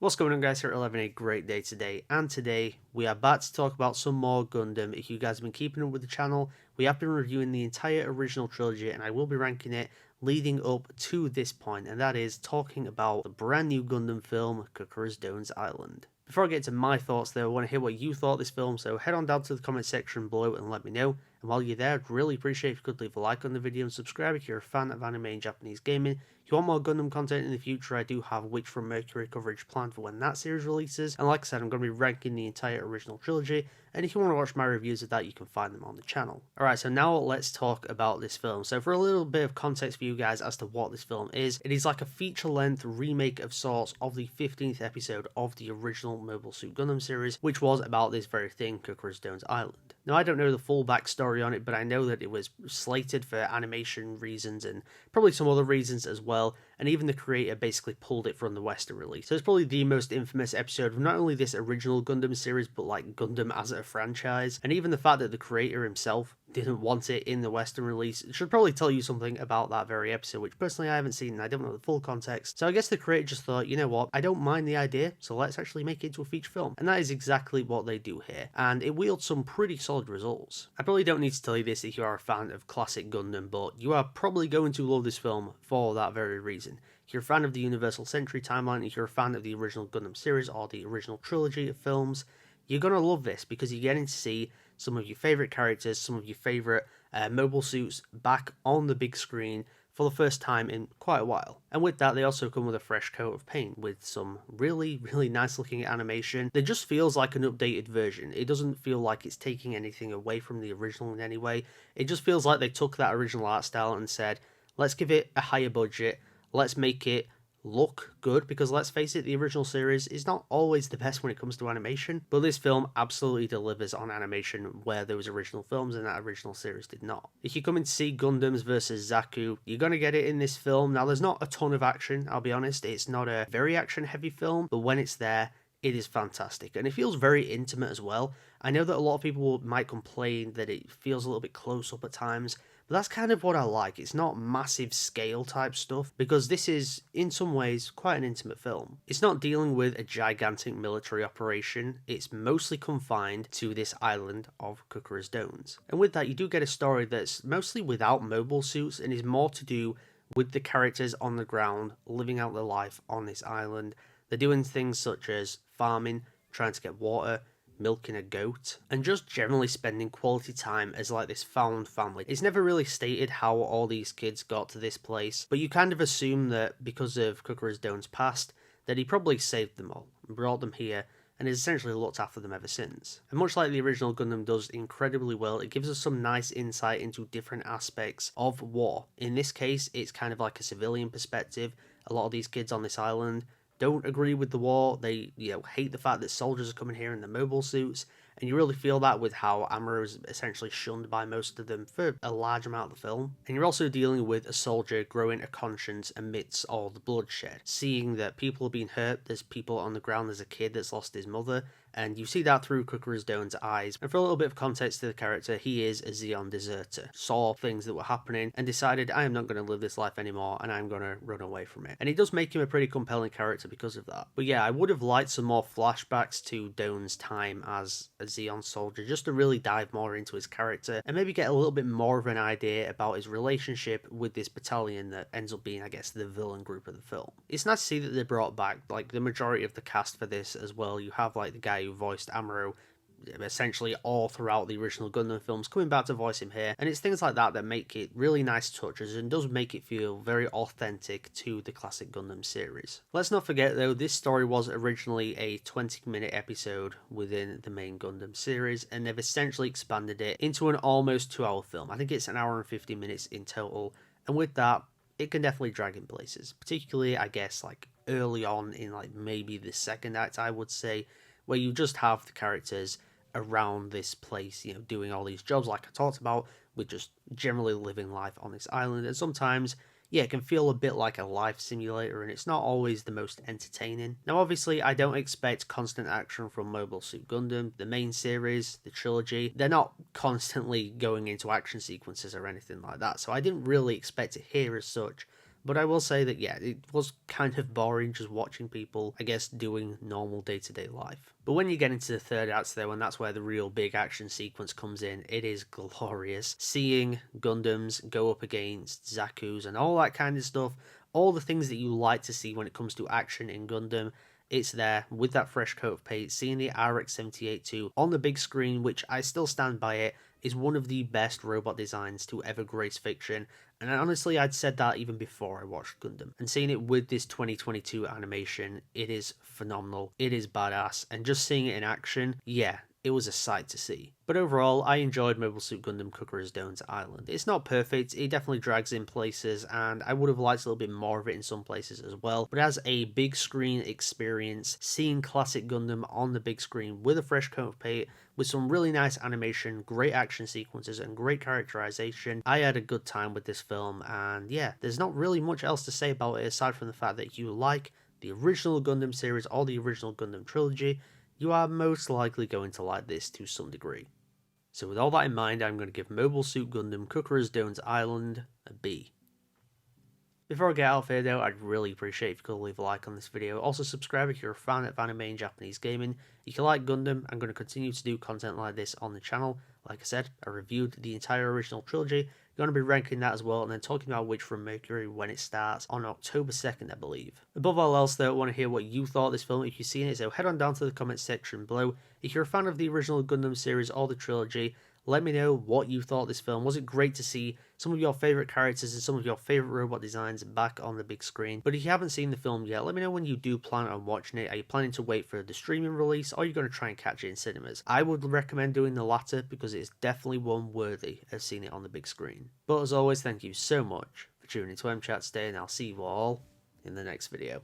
What's going on, guys? Here at 11, a great day today, and today we are back to talk about some more Gundam. If you guys have been keeping up with the channel, we have been reviewing the entire original trilogy, and I will be ranking it leading up to this point, and that is talking about the brand new Gundam film, Cucuruz Doan's Island. Before I get to my thoughts though, I want to hear what you thought of this film, so head on down to the comment section below and let me know. And while you're there, I'd really appreciate if you could leave a like on the video and subscribe if you're a fan of anime and Japanese gaming. If you want more Gundam content in the future, I do have Witch from Mercury coverage planned for when that series releases. And like I said, I'm going to be ranking the entire original trilogy, and if you want to watch my reviews of that, you can find them on the channel. Alright, so now let's talk about this film. So for a little bit of context for you guys as to what this film is, it is like a feature-length remake of sorts of the 15th episode of the original Mobile Suit Gundam series, which was about this very thing, Cucuruz Doan's Island. Now, I don't know the full backstory on it, but I know that it was slated for animation reasons and probably some other reasons as well, and even the creator basically pulled it from the Western release. So it's probably the most infamous episode of not only this original Gundam series, but like Gundam as a franchise, and even the fact that the creator himself didn't want it in the Western release should probably tell you something about that very episode, which personally I haven't seen and I don't know the full context. So I guess the creator just thought, you know what, I don't mind the idea, so let's actually make it into a feature film. And that is exactly what they do here, and it wields some pretty solid results. I probably don't need to tell you this if you are a fan of classic Gundam, but you are probably going to love this film for that very reason. If you're a fan of the Universal Century timeline, if you're a fan of the original Gundam series or the original trilogy of films, you're going to love this because you're getting to see some of your favourite characters, some of your favourite mobile suits back on the big screen for the first time in quite a while. And with that, they also come with a fresh coat of paint with some really nice looking animation that just feels like an updated version. It doesn't feel like it's taking anything away from the original in any way. It just feels like they took that original art style and said, let's give it a higher budget, let's make it look good, because let's face it, the original series is not always the best when it comes to animation, but this film absolutely delivers on animation where those original films and that original series did not. If you come in to see Gundams versus Zaku, you're going to get it in this film. Now, there's not a ton of action, I'll be honest, it's not a very action heavy film, but when it's there, it is fantastic, and it feels very intimate as well. I know that a lot of people might complain that it feels a little bit close up at times, but that's kind of what I like. It's not massive scale type stuff, because this is, in some ways, quite an intimate film. It's not dealing with a gigantic military operation, it's mostly confined to this island of Cucuruz Doans. And with that, you do get a story that's mostly without mobile suits, and is more to do with the characters on the ground, living out their life on this island. They're doing things such as farming, trying to get water, milking a goat, and just generally spending quality time as like this found family. It's never really stated how all these kids got to this place, but you kind of assume that because of Cucuruz Doan's past, that he probably saved them all and brought them here, and has essentially looked after them ever since. And much like the original Gundam does incredibly well, it gives us some nice insight into different aspects of war. In this case, it's kind of like a civilian perspective. A lot of these kids on this island don't agree with the war. They, hate the fact that soldiers are coming here in the mobile suits, and you really feel that with how Amuro is essentially shunned by most of them for a large amount of the film. And you're also dealing with a soldier growing a conscience amidst all the bloodshed, seeing that people are being hurt. There's people on the ground. There's a kid that's lost his mother, and you see that through Cucuruz Doan's eyes. And for a little bit of context to the character, he is a Zeon deserter. Saw things that were happening and decided, I am not going to live this life anymore, and I'm going to run away from it. And it does make him a pretty compelling character because of that. But yeah, I would have liked some more flashbacks to Doan's time as a Zeon soldier, just to really dive more into his character and maybe get a little bit more of an idea about his relationship with this battalion that ends up being, I guess, the villain group of the film. It's nice to see that they brought back like the majority of the cast for this as well. You have like the guy who voiced Amuro essentially all throughout the original Gundam films coming back to voice him here, and it's things like that that make it really nice touches and does make it feel very authentic to the classic Gundam series. Let's not forget though, this story was originally a 20-minute episode within the main Gundam series, and they've essentially expanded it into an almost 2-hour film. I think it's an hour and 50 minutes in total, and with that, it can definitely drag in places, particularly I guess like early on in like maybe the second act, I would say, where you just have the characters around this place, doing all these jobs like I talked about, with just generally living life on this island. And sometimes, it can feel a bit like a life simulator, and it's not always the most entertaining. Now, obviously, I don't expect constant action from Mobile Suit Gundam. The main series, the trilogy, they're not constantly going into action sequences or anything like that, so I didn't really expect it here as such. But I will say that, yeah, it was kind of boring just watching people, I guess, doing normal day-to-day life. But when you get into the third act, though, and that's where the real big action sequence comes in, it is glorious. Seeing Gundams go up against Zaku's and all that kind of stuff, all the things that you like to see when it comes to action in Gundam, it's there with that fresh coat of paint. Seeing the RX-78-2 on the big screen, which I still stand by it, is one of the best robot designs to ever grace fiction. And honestly, I'd said that even before I watched Gundam. And seeing it with this 2022 animation, it is phenomenal. It is badass. And just seeing it in action, yeah, it was a sight to see. But overall, I enjoyed Mobile Suit Gundam Cucuruz Doan's Island. It's not perfect, it definitely drags in places, and I would have liked a little bit more of it in some places as well. But as a big screen experience, seeing classic Gundam on the big screen with a fresh coat of paint, with some really nice animation, great action sequences, and great characterization, I had a good time with this film. And yeah, there's not really much else to say about it aside from the fact that if you like the original Gundam series or the original Gundam trilogy, you are most likely going to like this to some degree. So with all that in mind, I'm going to give Mobile Suit Gundam Cucuruz Doan's Island a B. Before I get out of here though, I'd really appreciate if you could leave a like on this video. Also subscribe if you're a fan of anime and Japanese gaming. If you like Gundam, I'm going to continue to do content like this on the channel. Like I said, I reviewed the entire original trilogy. Going to be ranking that as well, and then talking about Witch from Mercury when it starts on October 2nd, I believe. Above all else though, I want to hear what you thought of this film if you've seen it, so head on down to the comment section below. If you're a fan of the original Gundam series or the trilogy, let me know what you thought of this film. Was it great to see some of your favourite characters and some of your favourite robot designs back on the big screen? But if you haven't seen the film yet, let me know when you do plan on watching it. Are you planning to wait for the streaming release, or are you going to try and catch it in cinemas? I would recommend doing the latter because it's definitely one worthy of seeing it on the big screen. But as always, thank you so much for tuning into mchat today, and I'll see you all in the next video.